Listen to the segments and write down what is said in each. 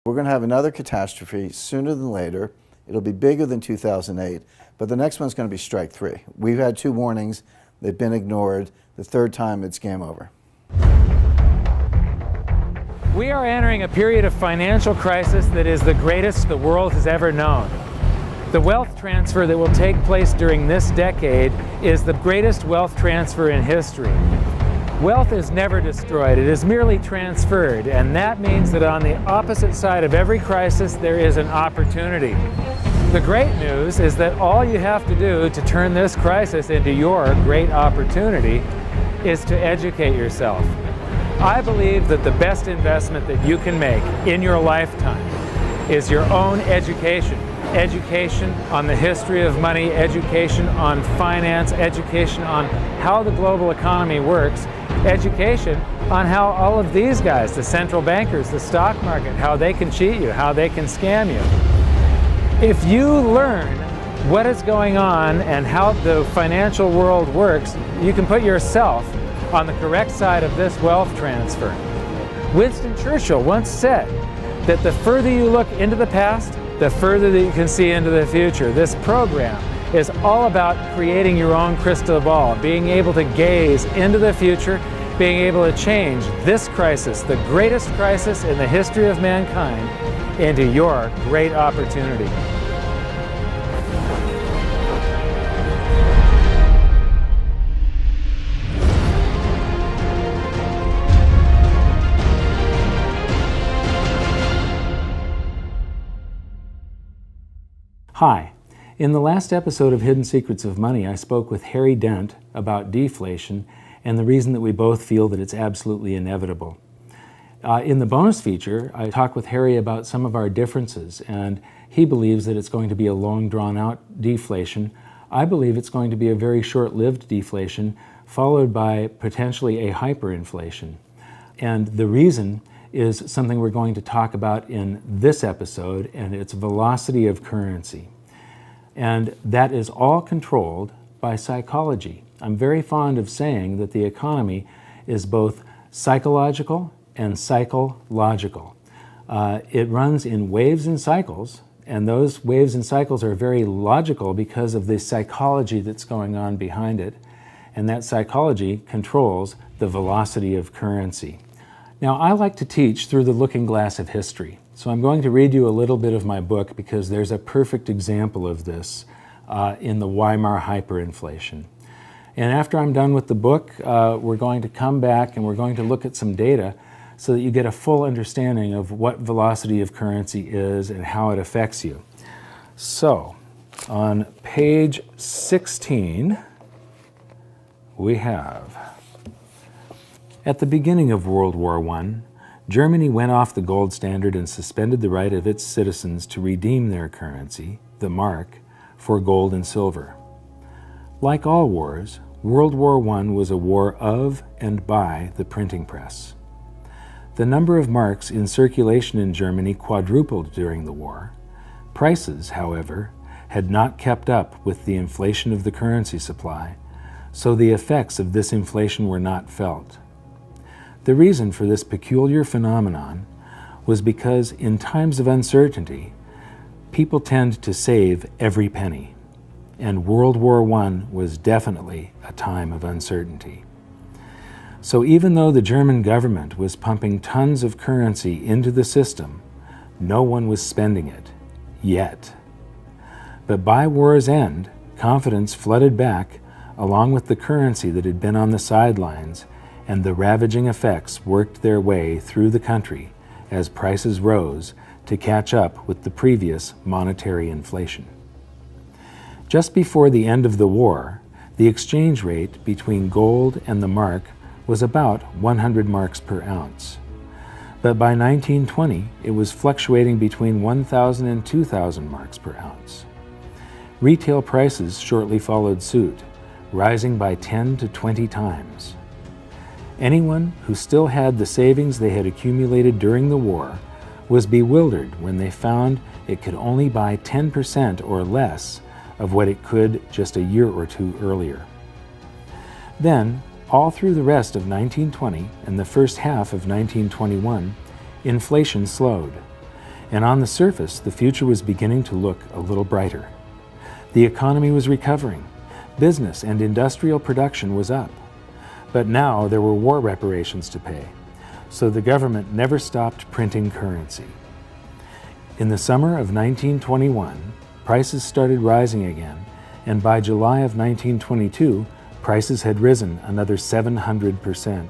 We're going to have another catastrophe sooner than later. It'll be bigger than 2008, but the next one's going to be strike 3. We've had 2 warnings. They've been ignored. The 3rd time, it's game over. We are entering a period of financial crisis that is the greatest the world has ever known. The wealth transfer that will take place during this decade is the greatest wealth transfer in history. Wealth is never destroyed, it is merely transferred, and that means that on the opposite side of every crisis there is an opportunity. The great news is that all you have to do to turn this crisis into your great opportunity is to educate yourself. I believe that the best investment that you can make in your lifetime is your own education. Education on the history of money, education on finance, education on how the global economy works, education on how all of these guys, the central bankers, the stock market, how they can cheat you, how they can scam you. If you learn what is going on and how the financial world works, you can put yourself on the correct side of this wealth transfer. Winston Churchill once said that the further you look into the past, the further that you can see into the future. This program is all about creating your own crystal ball, being able to gaze into the future, being able to change this crisis, the greatest crisis in the history of mankind, into your great opportunity. Hi. In the last episode of Hidden Secrets of Money, I spoke with Harry Dent about deflation and the reason that we both feel that it's absolutely inevitable. In the bonus feature, I talked with Harry about some of our differences, and he believes that it's going to be a long, drawn-out deflation. I believe it's going to be a very short-lived deflation, followed by potentially a hyperinflation. And the reason is something we're going to talk about in this episode, and it's velocity of currency. And that is all controlled by psychology. I'm very fond of saying that the economy is both psychological and psychological. It runs in waves and cycles, and those waves and cycles are very logical because of the psychology that's going on behind it, and that psychology controls the velocity of currency. Now, I like to teach through the looking glass of history, so I'm going to read you a little bit of my book because there's a perfect example of this in the Weimar hyperinflation. And after I'm done with the book, we're going to come back and we're going to look at some data so that you get a full understanding of what velocity of currency is and how it affects you. So, on page 16, we have, at the beginning of World War I, Germany went off the gold standard and suspended the right of its citizens to redeem their currency, the mark, for gold and silver. Like all wars, World War I was a war of and by the printing press. The number of marks in circulation in Germany quadrupled during the war. Prices, however, had not kept up with the inflation of the currency supply, so the effects of this inflation were not felt. The reason for this peculiar phenomenon was because in times of uncertainty, people tend to save every penny, and World War I was definitely a time of uncertainty. So even though the German government was pumping tons of currency into the system, no one was spending it, yet. But by war's end, confidence flooded back along with the currency that had been on the sidelines, and the ravaging effects worked their way through the country as prices rose to catch up with the previous monetary inflation. Just before the end of the war, the exchange rate between gold and the mark was about 100 marks per ounce. But by 1920, it was fluctuating between 1,000 and 2,000 marks per ounce. Retail prices shortly followed suit, rising by 10 to 20 times. Anyone who still had the savings they had accumulated during the war was bewildered when they found it could only buy 10% or less of what it could just a year or two earlier. Then, all through the rest of 1920 and the first half of 1921, inflation slowed, and on the surface, the future was beginning to look a little brighter. The economy was recovering. Business and industrial production was up. But now there were war reparations to pay, so the government never stopped printing currency. In the summer of 1921, prices started rising again, and by July of 1922, prices had risen another 700%.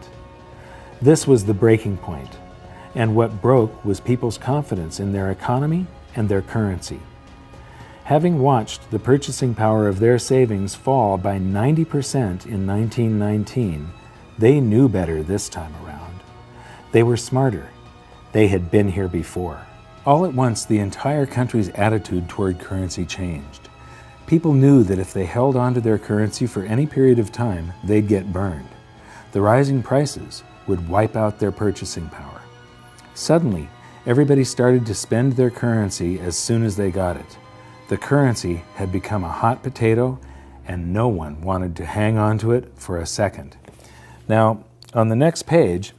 This was the breaking point, and what broke was people's confidence in their economy and their currency. Having watched the purchasing power of their savings fall by 90% in 1919, they knew better this time around. They were smarter. They had been here before. All at once, the entire country's attitude toward currency changed. People knew that if they held on to their currency for any period of time, they'd get burned. The rising prices would wipe out their purchasing power. Suddenly, everybody started to spend their currency as soon as they got it. The currency had become a hot potato, and no one wanted to hang on to it for a second. Now, on the next page,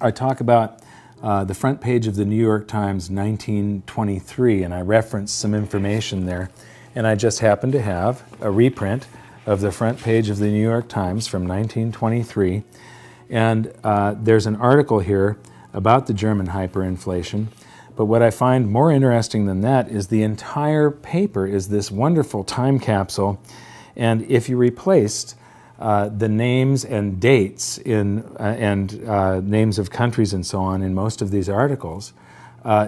I talk about the front page of the New York Times 1923, and I reference some information there. And I just happen to have a reprint of the front page of the New York Times from 1923. And there's an article here about the German hyperinflation. But what I find more interesting than that is the entire paper is this wonderful time capsule. And if you replaced the names and dates and names of countries and so on in most of these articles,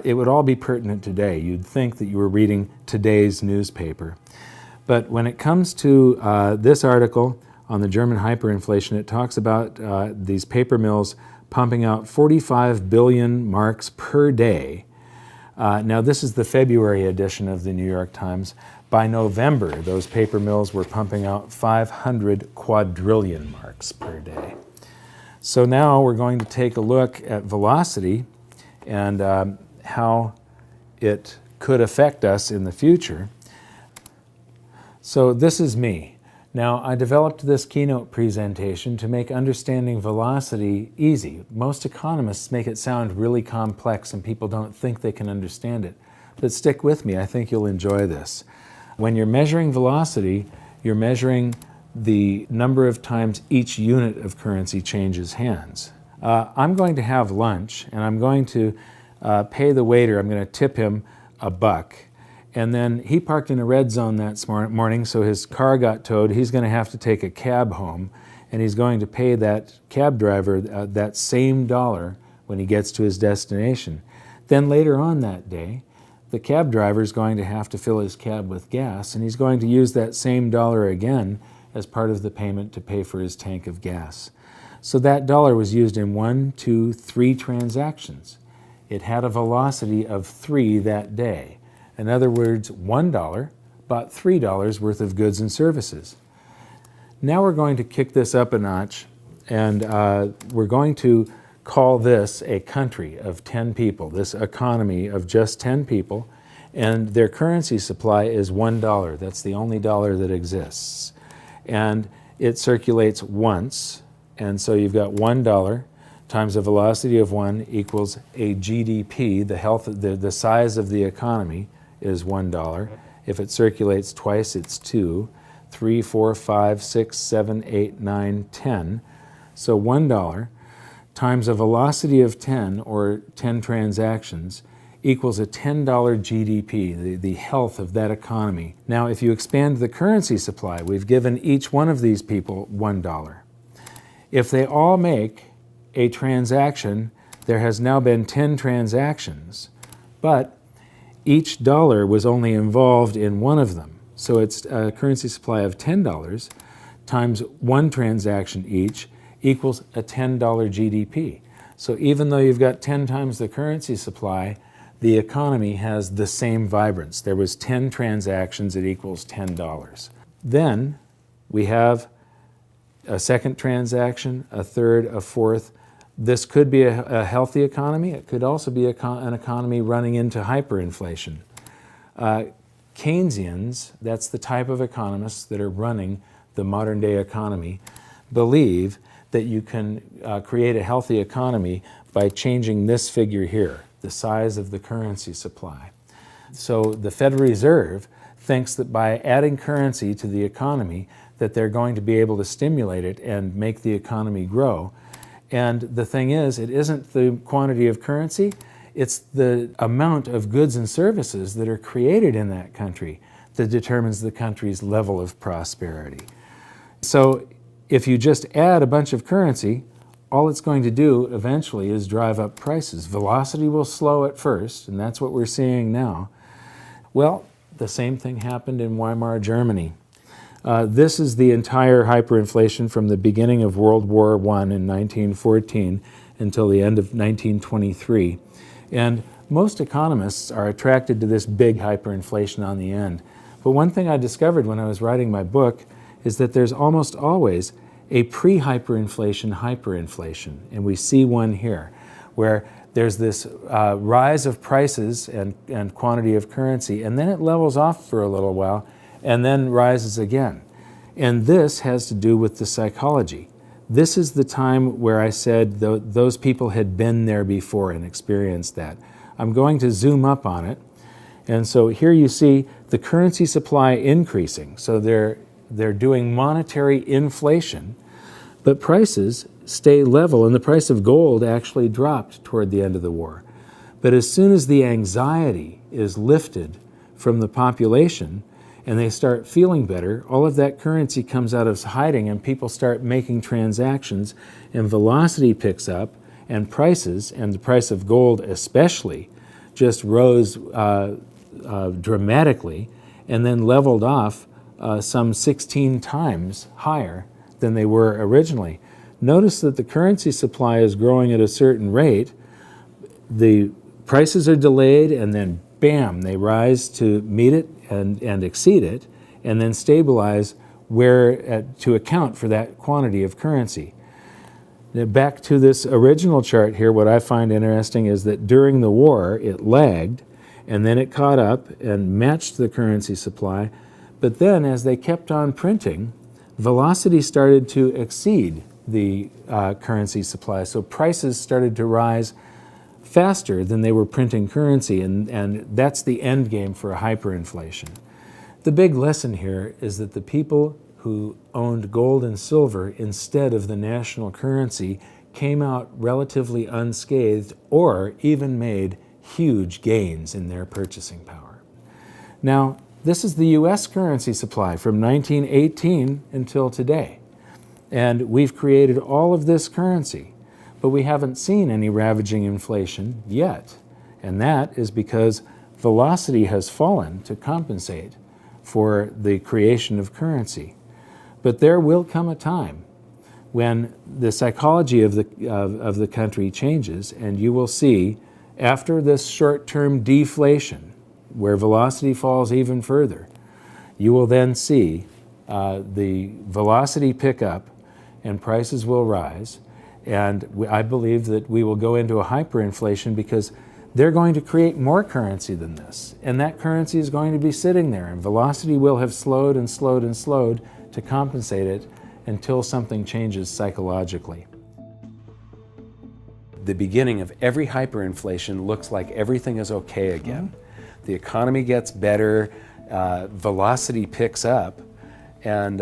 it would all be pertinent today. You'd think that you were reading today's newspaper. But when it comes to this article on the German hyperinflation, it talks about these paper mills pumping out 45 billion marks per day. Now, this is the February edition of the New York Times. By November, those paper mills were pumping out 500 quadrillion marks per day. So now we're going to take a look at velocity and how it could affect us in the future. So this is me. Now, I developed this keynote presentation to make understanding velocity easy. Most economists make it sound really complex and people don't think they can understand it. But stick with me, I think you'll enjoy this. When you're measuring velocity, you're measuring the number of times each unit of currency changes hands. I'm going to have lunch and I'm going to pay the waiter, I'm going to tip him $1. And then he parked in a red zone that morning, so his car got towed. He's going to have to take a cab home, and he's going to pay that cab driver that same dollar when he gets to his destination. Then later on that day, the cab driver is going to have to fill his cab with gas, and he's going to use that same dollar again as part of the payment to pay for his tank of gas. So that dollar was used in 1, 2, 3 transactions. It had a velocity of 3 that day. In other words, $1 bought $3 worth of goods and services. Now we're going to kick this up a notch, and we're going to call this a country of 10 people, this economy of just 10 people, and their currency supply is $1. That's the only dollar that exists. And it circulates once, and so you've got $1 times a velocity of 1 equals a GDP, the size of the economy, is $1. If it circulates twice, it's 2, 3, 4, 5, 6, 7, 8, 9, 10. So $1 times a velocity of 10, or 10 transactions, equals a $10 GDP, the health of that economy. Now, if you expand the currency supply, we've given each one of these people $1. If they all make a transaction, there has now been 10 transactions, but each dollar was only involved in one of them. So it's a currency supply of $10 times 1 transaction each equals a $10 GDP. So even though you've got 10 times the currency supply, the economy has the same vibrance. There was 10 transactions, it equals $10. Then we have a second transaction, a third, a fourth. This could be a healthy economy. It could also be an economy running into hyperinflation. Keynesians, that's the type of economists that are running the modern day economy, believe that you can create a healthy economy by changing this figure here. the size of the currency supply. So the Federal Reserve thinks that by adding currency to the economy, that they're going to be able to stimulate it and make the economy grow. And the thing is, it isn't the quantity of currency, it's the amount of goods and services that are created in that country that determines the country's level of prosperity. So if you just add a bunch of currency, all it's going to do eventually is drive up prices. Velocity will slow at first, and that's what we're seeing now. Well, the same thing happened in Weimar Germany. This is the entire hyperinflation from the beginning of World War I in 1914 until the end of 1923. And most economists are attracted to this big hyperinflation on the end. But one thing I discovered when I was writing my book is that there's almost always a pre-hyperinflation hyperinflation. And we see one here, where there's this rise of prices and quantity of currency, and then it levels off for a little while, and then rises again. And this has to do with the psychology. This is the time where I said those people had been there before and experienced that. I'm going to zoom up on it. And so here you see the currency supply increasing. So they're doing monetary inflation, but prices stay level, and the price of gold actually dropped toward the end of the war. But as soon as the anxiety is lifted from the population and they start feeling better, all of that currency comes out of hiding and people start making transactions, and velocity picks up, and prices, and the price of gold especially, just rose dramatically and then leveled off some 16 times higher than they were originally. Notice that the currency supply is growing at a certain rate. The prices are delayed, and then bam, they rise to meet it and exceed it, and then stabilize to account for that quantity of currency. Now back to this original chart here, what I find interesting is that during the war it lagged, and then it caught up and matched the currency supply. But then as they kept on printing, velocity started to exceed the currency supply. So prices started to rise faster than they were printing currency, and that's the end game for a hyperinflation. The big lesson here is that the people who owned gold and silver instead of the national currency came out relatively unscathed, or even made huge gains in their purchasing power. Now, this is the US currency supply from 1918 until today. And we've created all of this currency, but we haven't seen any ravaging inflation yet. And that is because velocity has fallen to compensate for the creation of currency. But there will come a time when the psychology of the country changes, and you will see, after this short-term deflation, where velocity falls even further, you will then see the velocity pick up and prices will rise. And I believe that we will go into a hyperinflation because they're going to create more currency than this. And that currency is going to be sitting there, and velocity will have slowed and slowed and slowed to compensate it until something changes psychologically. The beginning of every hyperinflation looks like everything is okay again. The economy gets better, velocity picks up, and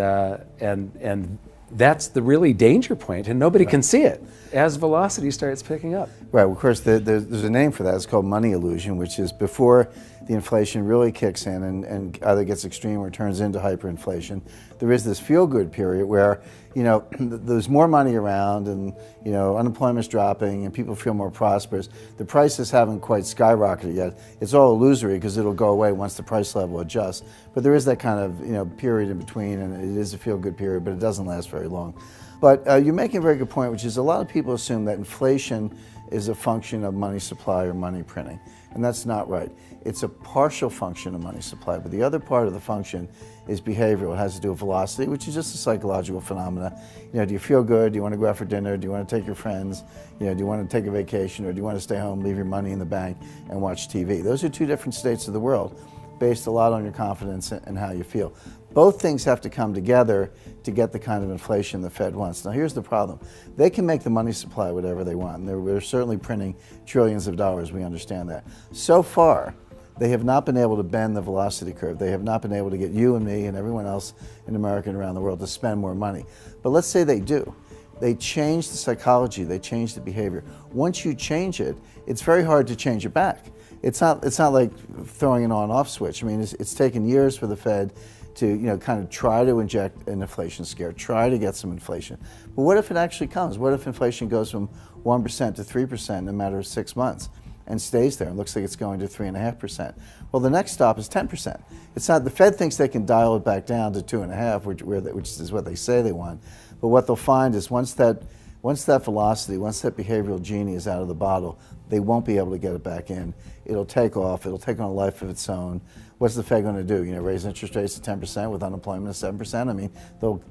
that's the really danger point, and nobody can see it as velocity starts picking up. Right, well, of course, there's a name for that. It's called money illusion, which is before the inflation really kicks in and either gets extreme or turns into hyperinflation. There is this feel-good period where, there's more money around, and, unemployment's dropping and people feel more prosperous. The prices haven't quite skyrocketed yet. It's all illusory because it'll go away once the price level adjusts. But there is that kind of, period in between, and it is a feel-good period, but it doesn't last very long. But you're making a very good point, which is a lot of people assume that inflation is a function of money supply or money printing, and that's not right. It's a partial function of money supply, but the other part of the function is behavioral. It has to do with velocity, which is just a psychological phenomena. Do you feel good? Do you want to go out for dinner? Do you want to take your friends? Do you want to take a vacation, or do you want to stay home, leave your money in the bank, and watch TV? Those are two different states of the world, based a lot on your confidence and how you feel. Both things have to come together to get the kind of inflation the Fed wants. Now here's the problem. They can make the money supply whatever they want. They're certainly printing trillions of dollars, we understand that. So far, they have not been able to bend the velocity curve. They have not been able to get you and me and everyone else in America and around the world to spend more money. But let's say they do. They change the psychology, they change the behavior. Once you change it, it's very hard to change it back. It's not like throwing an on-off switch. I mean, it's taken years for the Fed to kind of try to inject an inflation scare, try to get some inflation. But what if it actually comes? What if inflation goes from 1% to 3% in a matter of 6 months and stays there and looks like it's going to 3.5%? Well, the next stop is 10%. It's not, the Fed thinks they can dial it back down to 2.5%, which is what they say they want. But what they'll find is once that velocity, once that behavioral genie is out of the bottle, they won't be able to get it back in. It'll take off. It'll take on a life of its own. What's the Fed going to do? Raise interest rates to 10% with unemployment of 7%? I mean,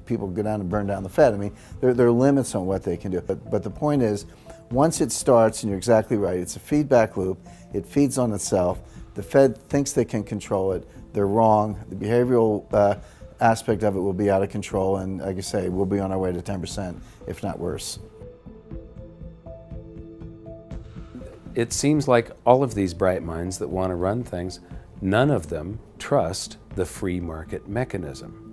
people go down and burn down the Fed. I mean, there are limits on what they can do. But the point is, once it starts, and you're exactly right, it's a feedback loop. It feeds on itself. The Fed thinks they can control it. They're wrong. The behavioral aspect of it will be out of control, and like I say, we'll be on our way to 10%, if not worse. It seems like all of these bright minds that want to run things, none of them trust the free market mechanism.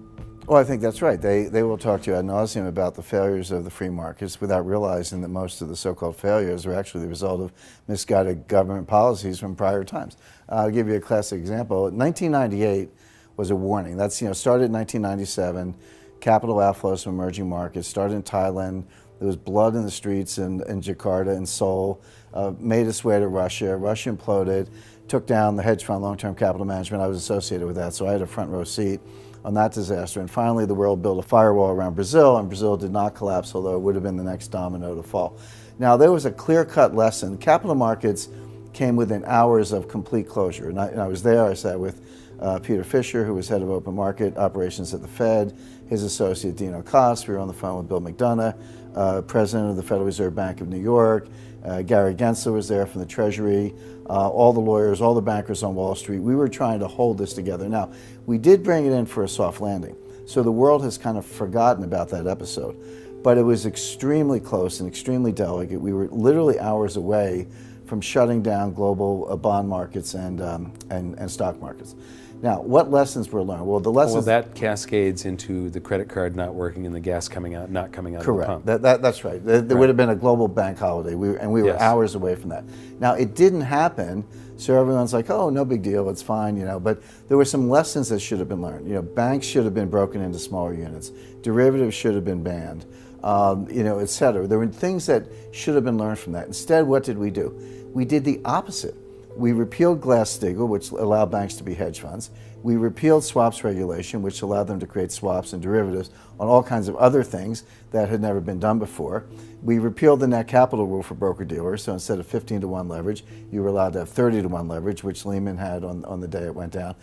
Well, I think that's right. They will talk to you ad nauseum about the failures of the free markets without realizing that most of the so-called failures are actually the result of misguided government policies from prior times. I'll give you a classic example. 1998 was a warning. That's, started in 1997, capital outflows from emerging markets, started in Thailand. There was blood in the streets in Jakarta and Seoul, made its way to Russia. Russia imploded, took down the hedge fund long-term capital management. I was associated with that, so I had a front row seat on that disaster. And finally, the world built a firewall around Brazil, and Brazil did not collapse, although it would have been the next domino to fall. Now, there was a clear-cut lesson. Capital markets came within hours of complete closure. And I was there. I sat with Peter Fisher, who was head of open market operations at the Fed, his associate Dino Koss. We were on the phone with Bill McDonough, president of the Federal Reserve Bank of New York. Gary Gensler was there from the Treasury, all the lawyers, all the bankers on Wall Street. We were trying to hold this together. Now, we did bring it in for a soft landing. So the world has kind of forgotten about that episode. But it was extremely close and extremely delicate. We were literally hours away from shutting down global bond markets and stock markets. Now, what lessons were learned? Well, the lessons... Well, that cascades into the credit card not working and the gas coming out, not coming out Correct. of the pump. That's right. There would have been a global bank holiday, we were Yes. hours away from that. Now, it didn't happen, so everyone's like, oh, no big deal, it's fine, but there were some lessons that should have been learned. Banks should have been broken into smaller units. Derivatives should have been banned, et cetera. There were things that should have been learned from that. Instead, what did? We did the opposite. We repealed Glass-Steagall, which allowed banks to be hedge funds. We repealed swaps regulation, which allowed them to create swaps and derivatives on all kinds of other things that had never been done before. We repealed the net capital rule for broker-dealers, so instead of 15-to-1 leverage, you were allowed to have 30-to-1 leverage, which Lehman had on the day it went down.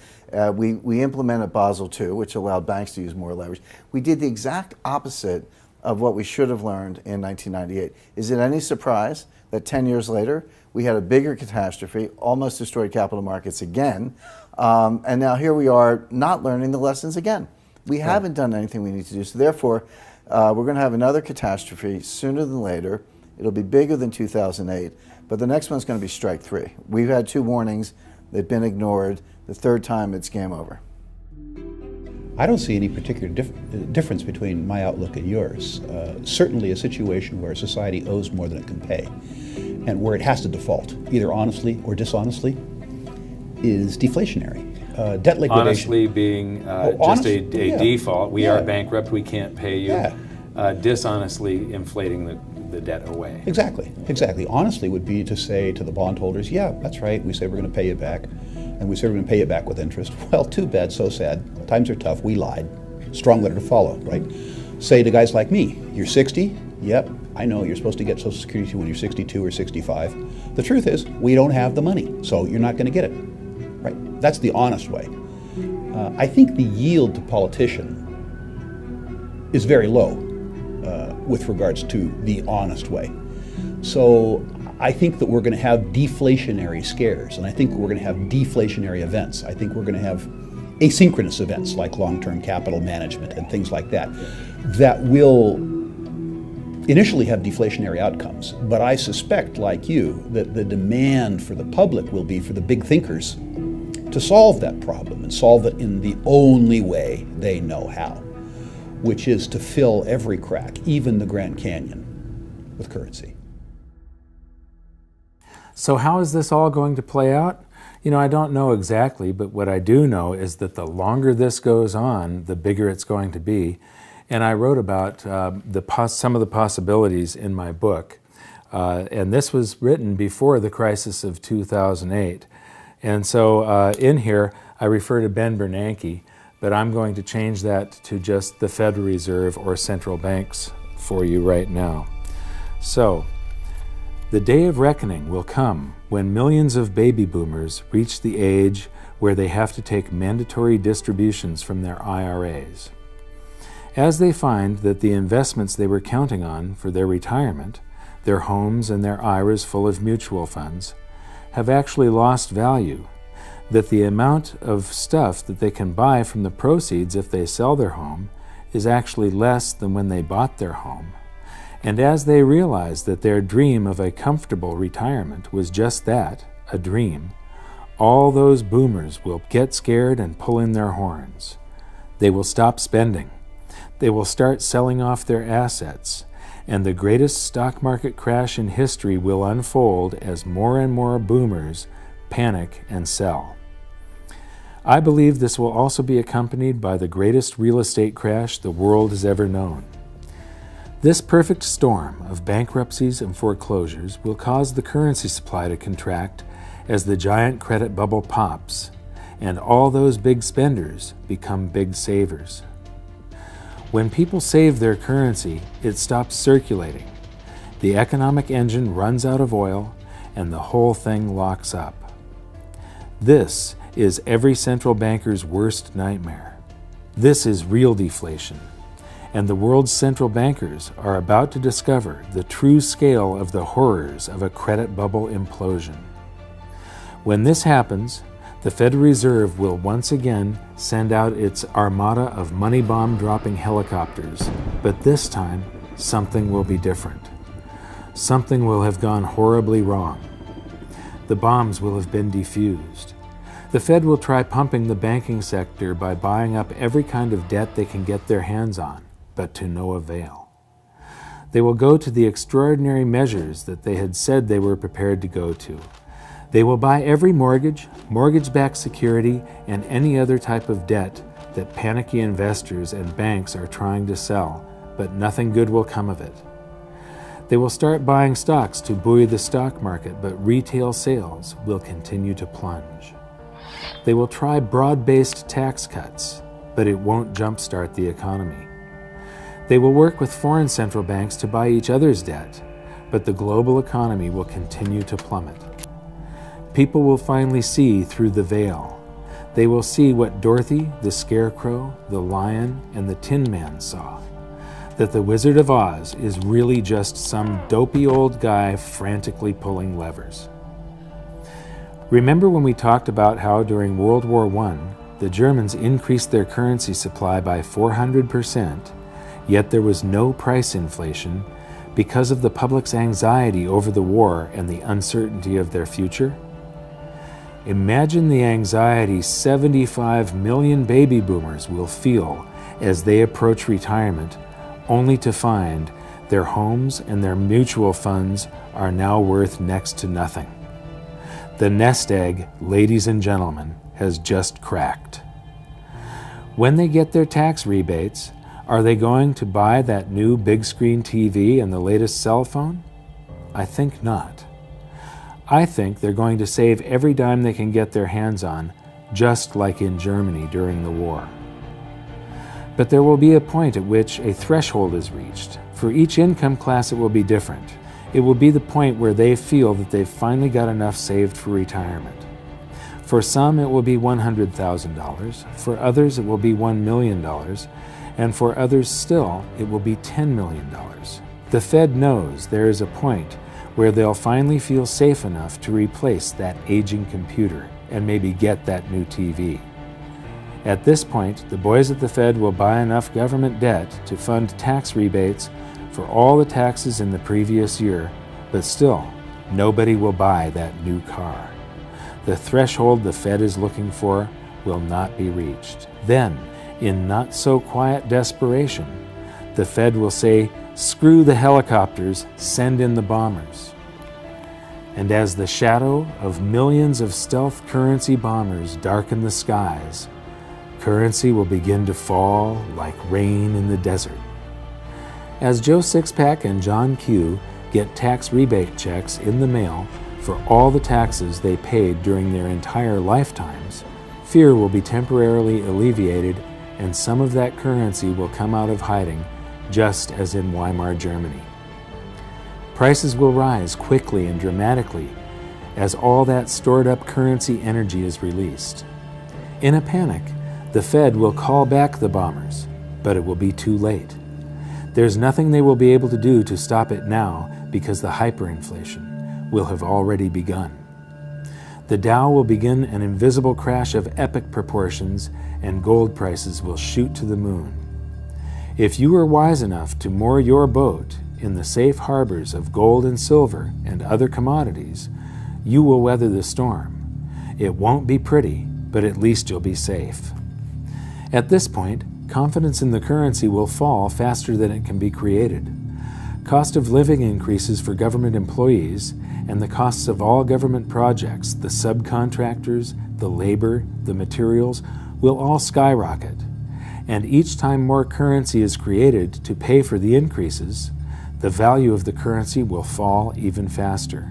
We implemented Basel II, which allowed banks to use more leverage. We did the exact opposite of what we should have learned in 1998. Is it any surprise that 10 years later, we had a bigger catastrophe, almost destroyed capital markets again, and now here we are not learning the lessons again. We haven't done anything we need to do, so therefore, we're going to have another catastrophe sooner than later. It'll be bigger than 2008, but the next one's going to be strike three. We've had 2 warnings, they've been ignored. The third time, it's game over. I don't see any particular difference between my outlook and yours. Certainly a situation where society owes more than it can pay and where it has to default, either honestly or dishonestly, is deflationary. Debt liquidation. Honestly being just a default. We are bankrupt, we can't pay you. Yeah. Dishonestly inflating the debt away. Exactly. Honestly would be to say to the bondholders, yeah, that's right, we say we're going to pay it back, and we say we're going to pay it back with interest. Well, too bad, so sad. Times are tough, we lied. Strong letter to follow, right? Say to guys like me, you're 60? Yep, I know you're supposed to get Social Security when you're 62 or 65. The truth is, we don't have the money, so you're not going to get it, right? That's the honest way. I think the yield to politician is very low with regards to the honest way. So I think that we're going to have deflationary scares, and I think we're going to have deflationary events. I think we're going to have asynchronous events like long-term capital management and things like that, that will initially have deflationary outcomes. But I suspect, like you, that the demand for the public will be for the big thinkers to solve that problem and solve it in the only way they know how, which is to fill every crack, even the Grand Canyon, with currency. So how is this all going to play out? You know, I don't know exactly, but what I do know is that the longer this goes on, the bigger it's going to be. And I wrote about some of the possibilities in my book. And this was written before the crisis of 2008. And so in here, I refer to Ben Bernanke, but I'm going to change that to just the Federal Reserve or central banks for you right now. So, the day of reckoning will come when millions of baby boomers reach the age where they have to take mandatory distributions from their IRAs. As they find that the investments they were counting on for their retirement, their homes and their IRAs full of mutual funds, have actually lost value, that the amount of stuff that they can buy from the proceeds if they sell their home is actually less than when they bought their home. And as they realize that their dream of a comfortable retirement was just that, a dream, all those boomers will get scared and pull in their horns. They will stop spending. They will start selling off their assets, and the greatest stock market crash in history will unfold as more and more boomers panic and sell. I believe this will also be accompanied by the greatest real estate crash the world has ever known. This perfect storm of bankruptcies and foreclosures will cause the currency supply to contract as the giant credit bubble pops, and all those big spenders become big savers. When people save their currency, it stops circulating. The economic engine runs out of oil, and the whole thing locks up. This is every central banker's worst nightmare. This is real deflation. And the world's central bankers are about to discover the true scale of the horrors of a credit bubble implosion. When this happens, the Federal Reserve will once again send out its armada of money bomb dropping helicopters, but this time something will be different. Something will have gone horribly wrong. The bombs will have been defused. The Fed will try pumping the banking sector by buying up every kind of debt they can get their hands on, but to no avail. They will go to the extraordinary measures that they had said they were prepared to go to. They will buy every mortgage, mortgage-backed security, and any other type of debt that panicky investors and banks are trying to sell, but nothing good will come of it. They will start buying stocks to buoy the stock market, but retail sales will continue to plunge. They will try broad-based tax cuts, but it won't jumpstart the economy. They will work with foreign central banks to buy each other's debt, but the global economy will continue to plummet. People will finally see through the veil. They will see what Dorothy, the Scarecrow, the Lion, and the Tin Man saw, that the Wizard of Oz is really just some dopey old guy frantically pulling levers. Remember when we talked about how during World War I, the Germans increased their currency supply by 400%, yet there was no price inflation because of the public's anxiety over the war and the uncertainty of their future? Imagine the anxiety 75 million baby boomers will feel as they approach retirement, only to find their homes and their mutual funds are now worth next to nothing. The nest egg, ladies and gentlemen, has just cracked. When they get their tax rebates, are they going to buy that new big screen TV and the latest cell phone? I think not. I think they're going to save every dime they can get their hands on, just like in Germany during the war. But there will be a point at which a threshold is reached. For each income class it will be different. It will be the point where they feel that they've finally got enough saved for retirement. For some it will be $100,000, for others it will be $1 million, and for others still it will be $10 million. The Fed knows there is a point where they'll finally feel safe enough to replace that aging computer and maybe get that new TV. At this point, the boys at the Fed will buy enough government debt to fund tax rebates for all the taxes in the previous year, but still, nobody will buy that new car. The threshold the Fed is looking for will not be reached. Then, in not-so-quiet desperation, the Fed will say, "Screw the helicopters, send in the bombers." And as the shadow of millions of stealth currency bombers darken the skies, currency will begin to fall like rain in the desert. As Joe Sixpack and John Q get tax rebate checks in the mail for all the taxes they paid during their entire lifetimes, fear will be temporarily alleviated and some of that currency will come out of hiding, just as in Weimar Germany. Prices will rise quickly and dramatically as all that stored up currency energy is released. In a panic, the Fed will call back the bombers, but it will be too late. There's nothing they will be able to do to stop it now because the hyperinflation will have already begun. The Dow will begin an invisible crash of epic proportions and gold prices will shoot to the moon. If you are wise enough to moor your boat in the safe harbors of gold and silver and other commodities, you will weather the storm. It won't be pretty, but at least you'll be safe. At this point, confidence in the currency will fall faster than it can be created. Cost of living increases for government employees, and the costs of all government projects, the subcontractors, the labor, the materials, will all skyrocket. And each time more currency is created to pay for the increases, the value of the currency will fall even faster.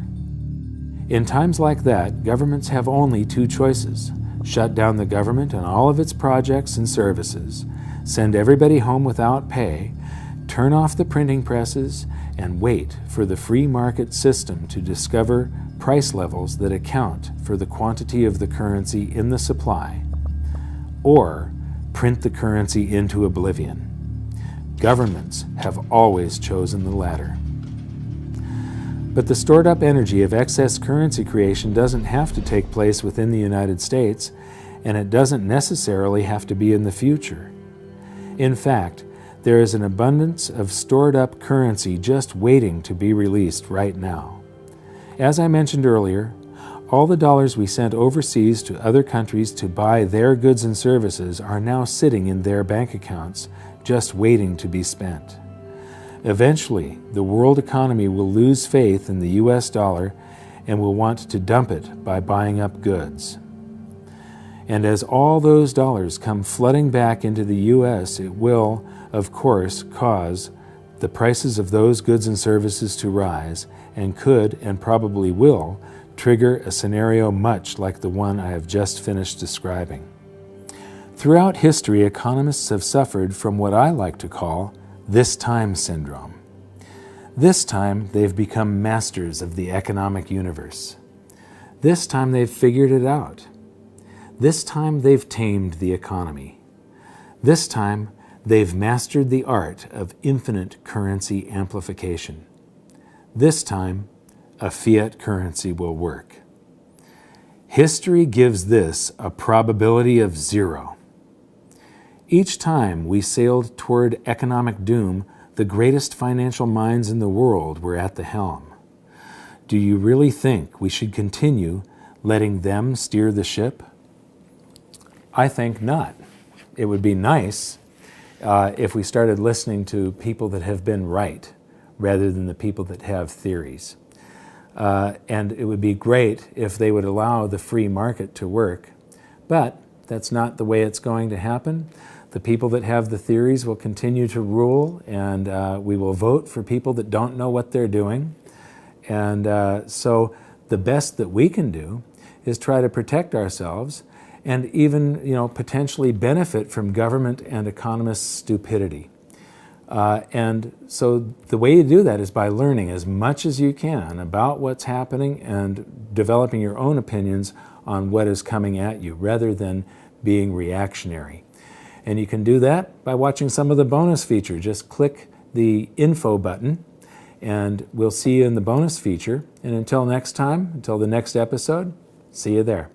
In times like that, governments have only two choices: shut down the government and all of its projects and services, send everybody home without pay, turn off the printing presses, and wait for the free market system to discover price levels that account for the quantity of the currency in the supply, or print the currency into oblivion. Governments have always chosen the latter. But the stored up energy of excess currency creation doesn't have to take place within the United States, and it doesn't necessarily have to be in the future. In fact, there is an abundance of stored up currency just waiting to be released right now. As I mentioned earlier, all the dollars we sent overseas to other countries to buy their goods and services are now sitting in their bank accounts, just waiting to be spent. Eventually, the world economy will lose faith in the US dollar and will want to dump it by buying up goods. And as all those dollars come flooding back into the US, it will, of course, cause the prices of those goods and services to rise, and could, and probably will, trigger a scenario much like the one I have just finished describing. Throughout history, economists have suffered from what I like to call this time syndrome. This time, they've become masters of the economic universe. This time, they've figured it out. This time, they've tamed the economy. This time, they've mastered the art of infinite currency amplification. This time, a fiat currency will work. History gives this a probability of 0. Each time we sailed toward economic doom, the greatest financial minds in the world were at the helm. Do you really think we should continue letting them steer the ship? I think not. It would be nice if we started listening to people that have been right rather than the people that have theories. And it would be great if they would allow the free market to work, but that's not the way it's going to happen. The people that have the theories will continue to rule, and we will vote for people that don't know what they're doing. And so the best that we can do is try to protect ourselves and even, potentially benefit from government and economists' stupidity. And so the way you do that is by learning as much as you can about what's happening and developing your own opinions on what is coming at you, rather than being reactionary. And you can do that by watching some of the bonus feature. Just click the info button and we'll see you in the bonus feature. And until next time, until the next episode, see you there.